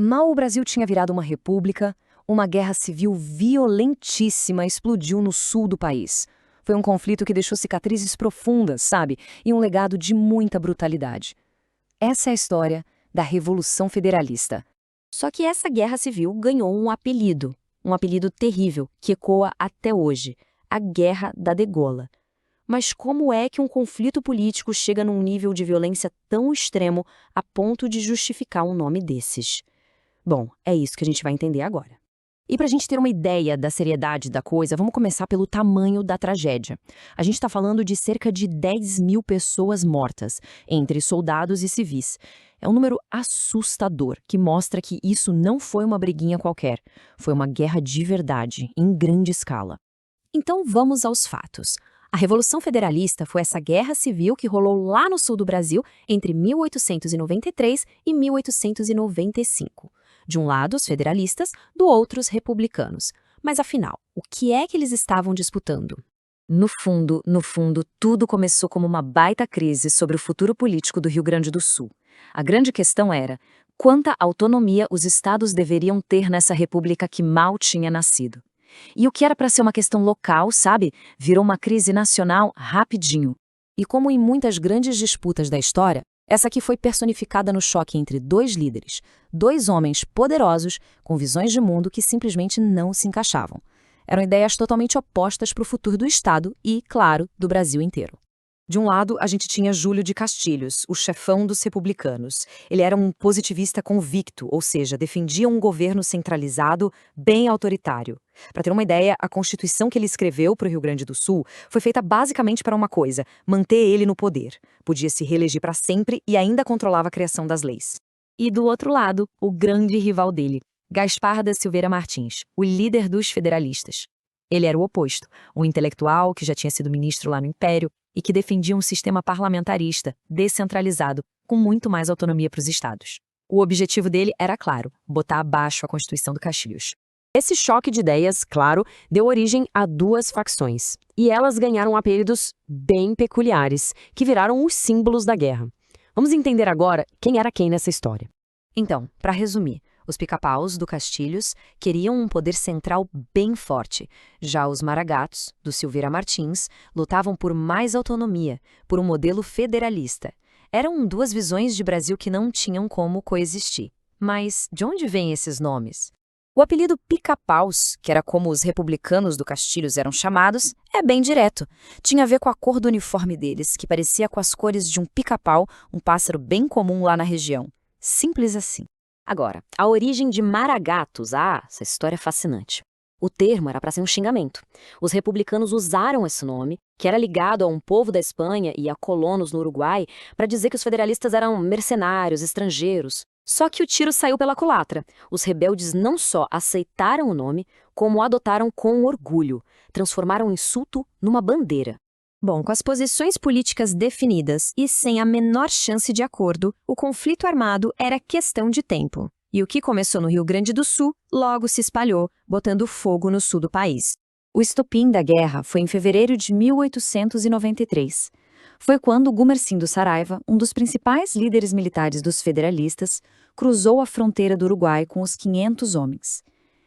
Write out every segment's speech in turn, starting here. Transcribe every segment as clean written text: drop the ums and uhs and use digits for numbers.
Mal o Brasil tinha virado uma república, uma guerra civil violentíssima explodiu no sul do país. Foi um conflito que deixou cicatrizes profundas, sabe? E um legado de muita brutalidade. Essa é a história da Revolução Federalista. Só que essa guerra civil ganhou um apelido terrível que ecoa até hoje, a Guerra da Degola. Mas como é que um conflito político chega num nível de violência tão extremo a ponto de justificar um nome desses? Bom, é isso que a gente vai entender agora. E para a gente ter uma ideia da seriedade da coisa, vamos começar pelo tamanho da tragédia. A gente está falando de cerca de 10 mil pessoas mortas, entre soldados e civis. É um número assustador, que mostra que isso não foi uma briguinha qualquer. Foi uma guerra de verdade, em grande escala. Então vamos aos fatos. A Revolução Federalista foi essa guerra civil que rolou lá no sul do Brasil entre 1893 e 1895. De um lado, os federalistas, do outro, os republicanos. Mas afinal, o que é que eles estavam disputando? No fundo, tudo começou como uma baita crise sobre o futuro político do Rio Grande do Sul. A grande questão era quanta autonomia os estados deveriam ter nessa república que mal tinha nascido. E o que era para ser uma questão local, sabe, virou uma crise nacional rapidinho. E como em muitas grandes disputas da história, essa aqui foi personificada no choque entre dois líderes, dois homens poderosos com visões de mundo que simplesmente não se encaixavam. Eram ideias totalmente opostas para o futuro do Estado e, claro, do Brasil inteiro. De um lado, a gente tinha Júlio de Castilhos, o chefão dos republicanos. Ele era um positivista convicto, ou seja, defendia um governo centralizado, bem autoritário. Para ter uma ideia, a Constituição que ele escreveu para o Rio Grande do Sul foi feita basicamente para uma coisa: manter ele no poder. Podia se reeleger para sempre e ainda controlava a criação das leis. E do outro lado, o grande rival dele, Gaspar da Silveira Martins, o líder dos federalistas. Ele era o oposto, um intelectual que já tinha sido ministro lá no Império e que defendia um sistema parlamentarista, descentralizado, com muito mais autonomia para os estados. O objetivo dele era claro: botar abaixo a Constituição do Castilhos. Esse choque de ideias, claro, deu origem a duas facções, e elas ganharam apelidos bem peculiares, que viraram os símbolos da guerra. Vamos entender agora quem era quem nessa história. Então, para resumir, os pica-paus do Castilhos queriam um poder central bem forte. Já os maragatos, do Silveira Martins, lutavam por mais autonomia, por um modelo federalista. Eram duas visões de Brasil que não tinham como coexistir. Mas de onde vêm esses nomes? O apelido pica-paus, que era como os republicanos do Castilhos eram chamados, é bem direto. Tinha a ver com a cor do uniforme deles, que parecia com as cores de um pica-pau, um pássaro bem comum lá na região. Simples assim. Agora, a origem de maragatos, essa história é fascinante. O termo era para ser um xingamento. Os republicanos usaram esse nome, que era ligado a um povo da Espanha e a colonos no Uruguai, para dizer que os federalistas eram mercenários, estrangeiros. Só que o tiro saiu pela culatra. Os rebeldes não só aceitaram o nome, como o adotaram com orgulho. Transformaram o insulto numa bandeira. Bom, com as posições políticas definidas e sem a menor chance de acordo, o conflito armado era questão de tempo. E o que começou no Rio Grande do Sul logo se espalhou, botando fogo no sul do país. O estopim da guerra foi em fevereiro de 1893. Foi quando Gumersindo Saraiva, um dos principais líderes militares dos federalistas, cruzou a fronteira do Uruguai com os 500 homens.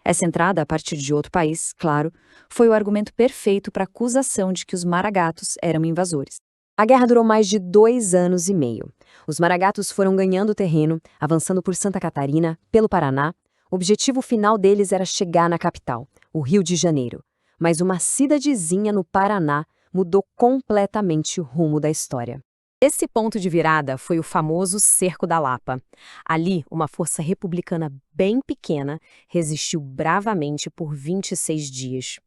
Essa entrada, a partir de outro país, claro, foi o argumento perfeito para a acusação de que os maragatos eram invasores. A guerra durou mais de 2 anos e meio. Os maragatos foram ganhando terreno, avançando por Santa Catarina, pelo Paraná. O objetivo final deles era chegar na capital, o Rio de Janeiro. Mas uma cidadezinha no Paraná mudou completamente o rumo da história. Esse ponto de virada foi o famoso Cerco da Lapa. Ali, uma força republicana bem pequena resistiu bravamente por 26 dias.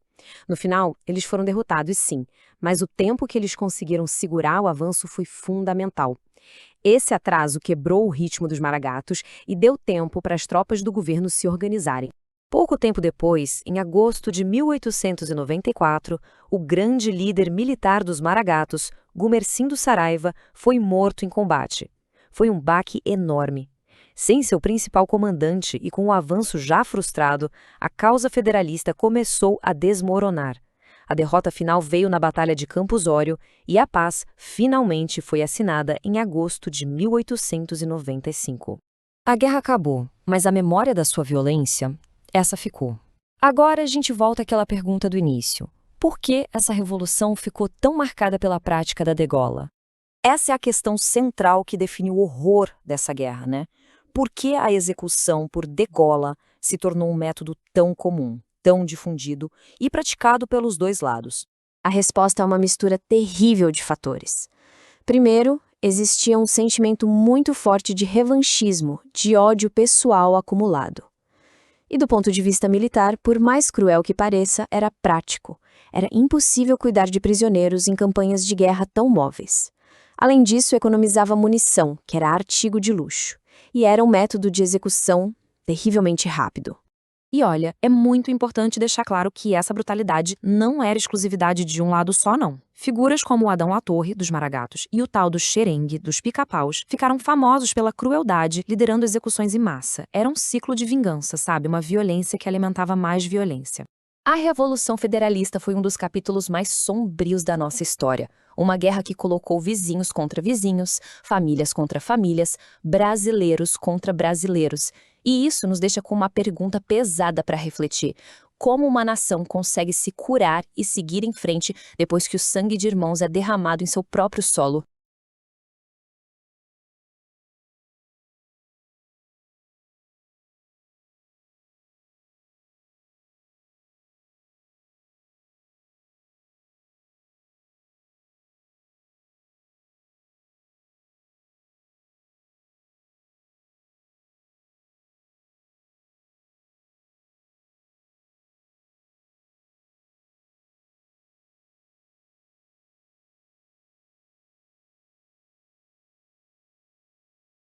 No final, eles foram derrotados, sim, mas o tempo que eles conseguiram segurar o avanço foi fundamental. Esse atraso quebrou o ritmo dos maragatos e deu tempo para as tropas do governo se organizarem. Pouco tempo depois, em agosto de 1894, o grande líder militar dos maragatos, Gumersindo Saraiva, foi morto em combate. Foi um baque enorme. Sem seu principal comandante e com o avanço já frustrado, a causa federalista começou a desmoronar. A derrota final veio na Batalha de Campos Ório e a paz finalmente foi assinada em agosto de 1895. A guerra acabou, mas a memória da sua violência, essa ficou. Agora a gente volta àquela pergunta do início. Por que essa revolução ficou tão marcada pela prática da degola? Essa é a questão central que define o horror dessa guerra, né? Por que a execução por degola se tornou um método tão comum, tão difundido e praticado pelos dois lados? A resposta é uma mistura terrível de fatores. Primeiro, existia um sentimento muito forte de revanchismo, de ódio pessoal acumulado. E do ponto de vista militar, por mais cruel que pareça, era prático. Era impossível cuidar de prisioneiros em campanhas de guerra tão móveis. Além disso, economizava munição, que era artigo de luxo, e era um método de execução terrivelmente rápido. E olha, é muito importante deixar claro que essa brutalidade não era exclusividade de um lado só, não. Figuras como o Adão Latorre, dos Maragatos, e o tal do Xerengue, dos Pica-Paus, ficaram famosos pela crueldade, liderando execuções em massa. Era um ciclo de vingança, sabe? Uma violência que alimentava mais violência. A Revolução Federalista foi um dos capítulos mais sombrios da nossa história. Uma guerra que colocou vizinhos contra vizinhos, famílias contra famílias, brasileiros contra brasileiros. E isso nos deixa com uma pergunta pesada para refletir. Como uma nação consegue se curar e seguir em frente depois que o sangue de irmãos é derramado em seu próprio solo?